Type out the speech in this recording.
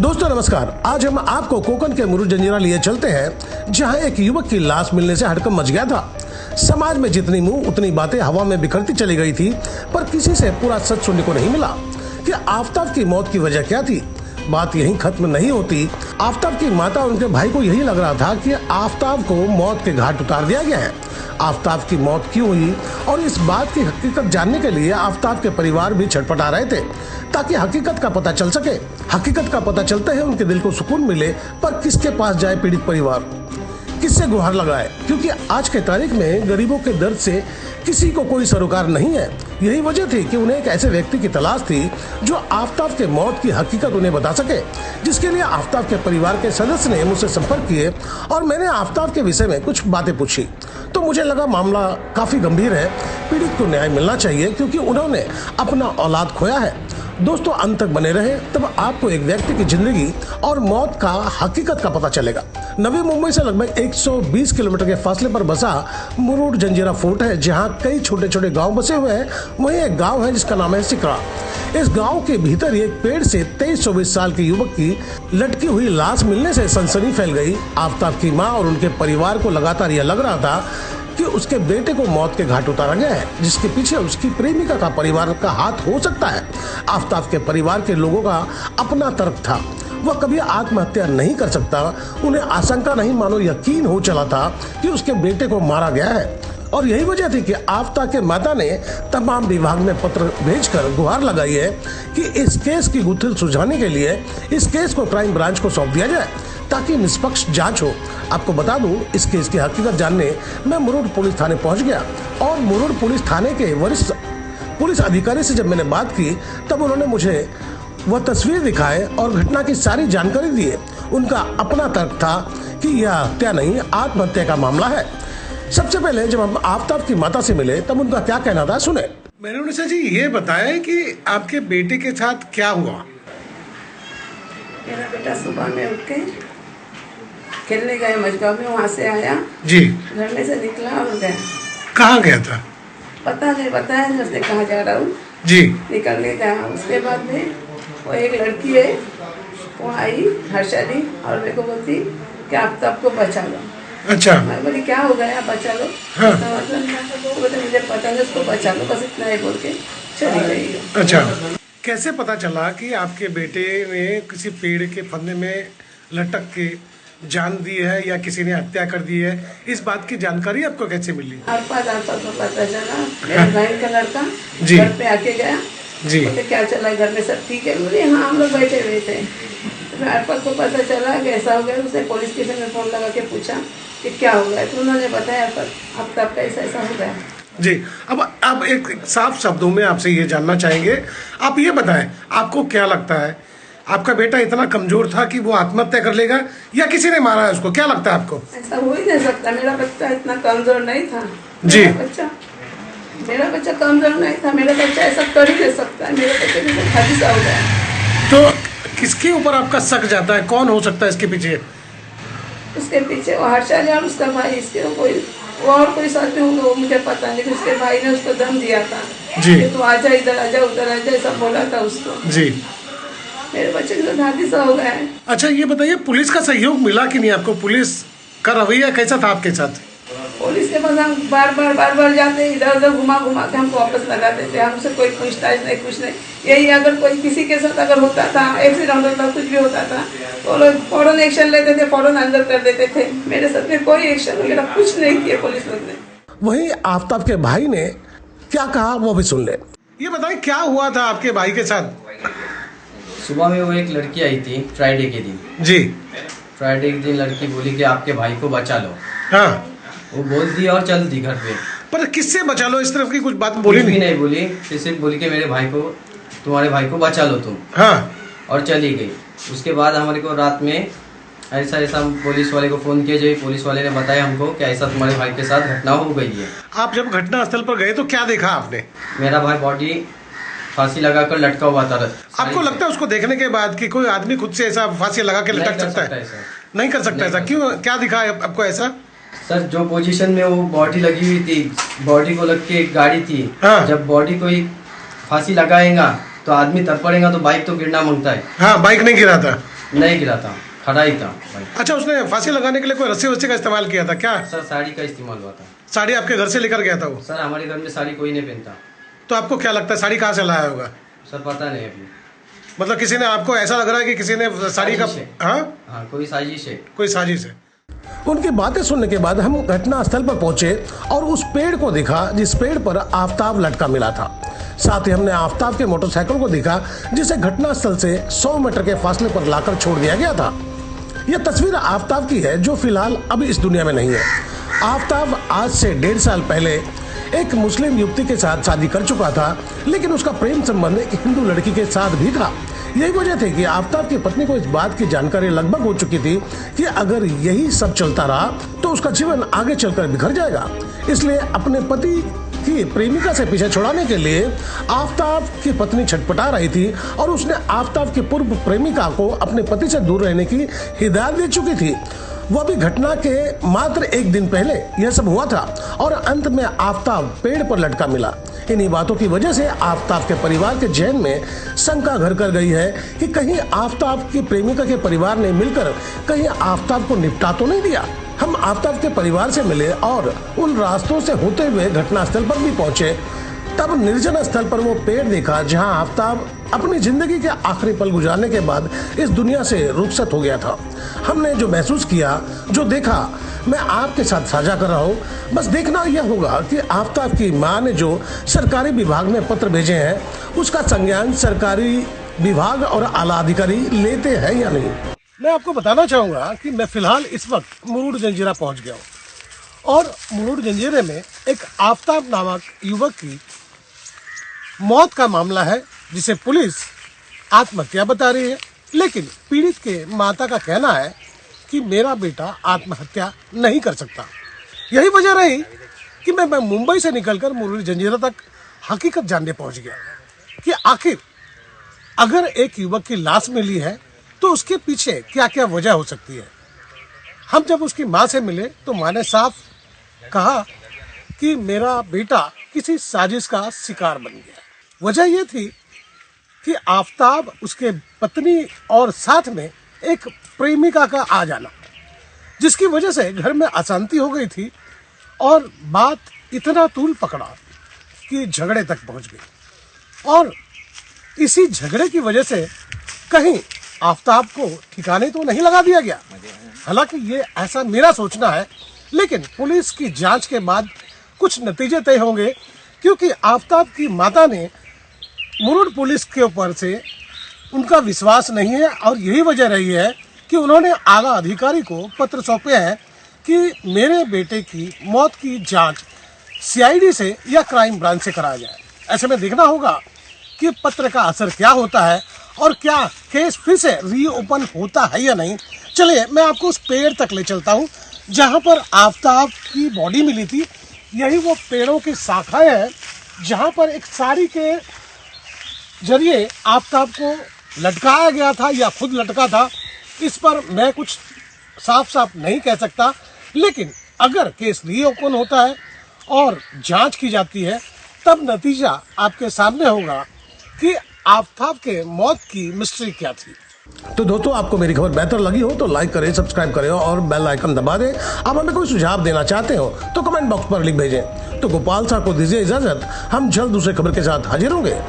दोस्तों नमस्कार। आज हम आपको कोकण के मुरुड जंजीरा लिए चलते हैं, जहां एक युवक की लाश मिलने से हड़कंप मच गया था। समाज में जितनी मुंह उतनी बातें हवा में बिखरती चली गई थी, पर किसी से पूरा सच सुनने को नहीं मिला कि आफताब की मौत की वजह क्या थी। बात यहीं खत्म नहीं होती। आफताब की माता और उनके भाई को यही लग रहा था कि आफताब को मौत के घाट उतार दिया गया है। आफताब की मौत क्यों हुई और इस बात की हकीकत जानने के लिए आफताब के परिवार भी छटपटा रहे थे, ताकि हकीकत का पता चल सके। हकीकत का पता चलते ही उनके दिल को सुकून मिले, पर किसके पास जाए पीड़ित परिवार, किससे गुहार लगाए, क्योंकि आज के तारीख में गरीबों के दर्द से किसी को कोई सरोकार नहीं है। यही वजह थी कि उन्हें एक ऐसे व्यक्ति की तलाश थी जो आफताब के मौत की हकीकत उन्हें बता सके, जिसके लिए आफताब के परिवार के सदस्य ने मुझसे संपर्क किए और मैंने आफताब के विषय में कुछ बातें पूछी। तो मुझे लगा मामला काफी गंभीर है, पीड़ित को न्याय मिलना चाहिए, क्योंकि उन्होंने अपना औलाद खोया है। दोस्तों अंत तक बने रहे, तब आपको एक व्यक्ति की जिंदगी और मौत का हकीकत का पता चलेगा। नवी मुंबई से लगभग 120 किलोमीटर के फासले पर बसा मुरुड जंजीरा फोर्ट है, जहां कई छोटे छोटे गांव बसे हुए हैं। वहीं एक गांव है जिसका नाम है सिकरा। इस गांव के भीतर एक पेड़ से 23-24 साल के युवक की लटकी हुई लाश मिलने से सनसनी फैल गई। आफताब की मां और उनके परिवार को लगातार यह लग रहा था कि उसके बेटे को मौत के घाट उतारा गया है, जिसके पीछे उसकी प्रेमिका का परिवार का हाथ हो सकता है। आफताब के परिवार के लोगों का अपना तर्क था, वह कभी आत्महत्या नहीं कर सकता। उन्हें आशंका नहीं मानो यकीन हो चला था कि उसके बेटे को मारा गया है। और यही वजह थी कि आफताब के माता ने तमाम विभाग में पत्र भेजकर गुहार लगाई है कि इस केस की गुत्थी सुलझाने के लिए इस केस को क्राइम ब्रांच को सौंप दिया जाए, ताकि निष्पक्ष जांच हो। आपको बता दूं, इस केस की हकीकत जानने मैं मुरुड पुलिस थाने पहुंच गया और मुरुड पुलिस थाने के वरिष्ठ पुलिस अधिकारी से जब मैंने बात की, तब उन्होंने मुझे वह तस्वीर दिखाए और घटना की सारी जानकारी दी। उनका अपना तर्क था कि यह हत्या नहीं, आत्महत्या का मामला है। सबसे पहले जब हम आफताब की माता से मिले, तब उनका क्या कहना था, सुने। मैंने उनसे जी ये बताया कि आपके बेटे के साथ क्या हुआ। मेरा बेटा सुबह में उठ के खेलने गए मजगांव में, वहाँ से आया जी, घर में से निकला और गया। कहाँ गया था पता नहीं, बताया नहीं उसने कहाँ जा रहा हूँ जी। निकलने गया। उसके बाद में वो एक लड़की है, वो आई हर्षा दी और मेरे को बोलती कि आफताब को बचा लो। अच्छा, मैं बोली क्या हो गया, बचा लो। हाँ। तो मतलब बोलते मुझे पता नहीं, उसको बचा लो, बस इतना ही बोल के चली गई। अच्छा, कैसे पता चला कि आपके बेटे ने किसी पेड़ के फंदे में लटक के जान दी है या किसी ने हत्या कर दी है? इस बात की जानकारी आपको कैसे मिली? आर-पार को पता चला। मेरा बहन का लड़का जी। घर पे आके गया जी। बोले क्या चला, घर में सब ठीक है? बोले हाँ, हम लोग बैठे हुए थे। तो आर-पार को पता चला कि ऐसा हो गया। उसने पुलिस स्टेशन में फोन लगा के पूछा कि क्या हो गया, तो उन्होंने बताया आफताब का ऐसा हो गया। जी, अब आप एक साफ शब्दों में आपसे ये जानना चाहेंगे, आप ये बताएं, आपको क्या लगता है, आपका बेटा इतना कमजोर था कि वो आत्महत्या कर लेगा या किसी ने मारा है उसको? क्या लगता है आपको? ऐसा हो ही नहीं सकता, मेरा बच्चा इतना कमजोर नहीं था। जी। मेरा बच्चा कमजोर नहीं था, मेरा बच्चा ऐसा कर ही नहीं सकता है। मेरे बच्चे को हादसा हो गया। तो किसके ऊपर आपका शक जाता है, कौन हो सकता है इसके पीछे? उसके पीछे वो हर्षा और उसका भाई, इसके वो और कोई साथ में होंगे वो मुझे पता नहीं, लेकिन उसके भाई ने उसको दम दिया था जी। कि तू आजा, इधर आजा, उधर आजा, ऐसा बोला था उसको। जी। मेरे बच्चे को तो हादसा हो गया है। अच्छा ये बताइए, पुलिस का सहयोग मिला कि नहीं आपको? पुलिस का रवैया कैसा था आपके साथ? पुलिस के पास हम बार बार जाते, इधर उधर घुमा के हमको वापस लगा देते। हमसे कोई पूछताछ नहीं, कुछ नहीं। यही अगर कोई किसी के साथ अगर होता था, एक्सीडेंट होता, कुछ भी होता था, तो लोग फौरन एक्शन लेते थे, फौरन अंदर कर देते थे। मेरे साथ में कोई एक्शन वगैरह कुछ नहीं किया पुलिस लोग ने। वहीं आफताब के भाई ने क्या कहा वो भी सुन ले। ये बताइए क्या हुआ था आपके भाई के साथ? सुबह में वो एक लड़की आई थी फ्राइडे के दिन। जी। फ्राइडे के दिन लड़की बोली कि आपके भाई को बचा लो। हाँ। वो बोल दी और चल दी घर पे। पर किससे बचा लो, इस तरफ की कुछ बात बोली नहीं बोली, सिर्फ बोली कि मेरे भाई को, तुम्हारे भाई को बचा लो तुम। हाँ। और चली गई। उसके बाद हमारे को रात में ऐसा पुलिस वाले को फोन किया, जो पुलिस वाले ने बताया हमको कि ऐसा तुम्हारे भाई के साथ घटना हो गई है। आप जब घटना स्थल पर गए तो क्या देखा आपने? मेरा भाई बॉडी फांसी लगाकर लटका हुआ था। आपको लगता है उसको देखने के बाद कि कोई आदमी खुद से ऐसा फांसी लगा के लटक सकता है? नहीं कर सकता ऐसा। क्यों, क्या दिखा है आपको ऐसा? सर जो पोजीशन में वो बॉडी लगी हुई थी, बॉडी को लग के एक गाड़ी थी। हाँ। जब बॉडी को फांसी लगाएगा तो आदमी तड़पड़ेगा तो बाइक तो गिरना मांगता है। हाँ, बाइक नहीं गिरा था। नहीं गिरा था, खड़ा ही था भाई। अच्छा, उसने फांसी लगाने के लिए कोई रस्सी वस्सी का इस्तेमाल किया था क्या? सर साड़ी का इस्तेमाल हुआ था। साड़ी आपके घर से लेकर गया था वो? सर हमारे घर में साड़ी कोई नहीं पहनता। तो आपको क्या लगता है साड़ी कहाँ से लाया होगा? सर पता नहीं अभी। मतलब किसी ने, आपको ऐसा लग रहा है कि किसी ने साड़ी का, साजिश है। हाँ हाँ कोई साजिश है। कोई साजिश है। उनकी बातें सुनने के बाद हम घटना स्थल पर पहुंचे और उस पेड़ को देखा जिस पेड़ पर आफताब लटका मिला था। साथ ही हमने आफताब के मोटरसाइकिल को देखा जिसे घटना स्थल से 100 मीटर के फासले पर लाकर छोड़ दिया गया था। यह तस्वीर आफताब की है जो फिलहाल अभी इस दुनिया में नहीं है। आफताब आज से 1.5 साल पहले एक मुस्लिम युवती के साथ शादी कर चुका था, लेकिन उसका प्रेम संबंध एक हिंदू लड़की के साथ भी था। यही वजह थी कि आफताब की पत्नी को इस बात की जानकारी लगभग हो चुकी थी कि अगर यही सब चलता रहा तो उसका जीवन आगे चलकर बिखर जाएगा। इसलिए अपने पति की प्रेमिका से पीछे छुड़ाने के लिए आफताब की पत्नी छटपटा रही थी और उसने आफताब की पूर्व प्रेमिका को अपने पति से दूर रहने की हिदायत दे चुकी थी। वह भी घटना के मात्र 1 दिन पहले यह सब हुआ था और अंत में आफताब पेड़ पर लटका मिला। इन्हीं बातों की वजह से आफताब के परिवार के जहन में शंका घर कर गई है कि कहीं आफताब की प्रेमिका के परिवार ने मिलकर कहीं आफताब को निपटा तो नहीं दिया। हम आफताब के परिवार से मिले और उन रास्तों से होते हुए घटनास्थल पर भी पहुंचे। तब निर्जन स्थल पर वो पेड़ देखा जहां आफताब अपनी जिंदगी के आखिरी पल गुजारने के बाद इस दुनिया से रुखसत हो गया था। हमने जो महसूस किया, जो देखा, मैं आपके साथ साझा कर रहा हूँ। बस देखना यह होगा कि आफताब की मां ने जो सरकारी विभाग में पत्र भेजे हैं उसका संज्ञान सरकारी विभाग और आला अधिकारी लेते हैं या नहीं। मैं आपको बताना चाहूँगा कि मैं फिलहाल इस वक्त मुरुड जंजीरा पहुँच गया हूँ और मुरुड जंजीरे में एक आफताब नामक युवक की मौत का मामला है जिसे पुलिस आत्महत्या बता रही है। लेकिन पीड़ित के माता का कहना है कि मेरा बेटा आत्महत्या नहीं कर सकता। यही वजह रही कि मैं मुंबई से निकलकर मुरुड जंजीरा तक हकीकत जानने पहुंच गया कि आखिर अगर एक युवक की लाश मिली है तो उसके पीछे क्या क्या वजह हो सकती है। हम जब उसकी मां से मिले तो मां ने साफ कहा कि मेरा बेटा किसी साजिश का शिकार बन गया। वजह यह थी कि आफताब, उसके पत्नी और साथ में एक प्रेमिका का आ जाना, जिसकी वजह से घर में अशांति हो गई थी और बात इतना तूल पकड़ा कि झगड़े तक पहुंच गई। और इसी झगड़े की वजह से कहीं आफताब को ठिकाने तो नहीं लगा दिया गया। हालांकि ये ऐसा मेरा सोचना है, लेकिन पुलिस की जांच के बाद कुछ नतीजे तय होंगे, क्योंकि आफताब की माता ने मुरुड पुलिस के ऊपर से उनका विश्वास नहीं है और यही वजह रही है कि उन्होंने आला अधिकारी को पत्र सौंपे हैं कि मेरे बेटे की मौत की जांच सीआईडी से या क्राइम ब्रांच से कराया जाए। ऐसे में देखना होगा कि पत्र का असर क्या होता है और क्या केस फिर से रीओपन होता है या नहीं। चलिए मैं आपको उस पेड़ तक ले चलता हूँ जहाँ पर आफताब की बॉडी मिली थी। यही वो पेड़ों की शाखाएं हैं जहाँ पर एक साड़ी के जरिए आफताब को लटकाया गया था या खुद लटका था, इस पर मैं कुछ साफ साफ नहीं कह सकता। लेकिन अगर केस रीओपन होता है और जांच की जाती है तब नतीजा आपके सामने होगा कि आफताब के मौत की मिस्ट्री क्या थी। तो दोस्तों, आपको मेरी खबर बेहतर लगी हो तो लाइक करें, सब्सक्राइब करें और बेल आइकन दबा दें। आप हमें कोई सुझाव देना चाहते हो तो कमेंट बॉक्स पर लिख भेजें। तो गोपाल साहब को दीजिए इजाजत, हम जल्द दूसरे खबर के साथ हाजिर होंगे।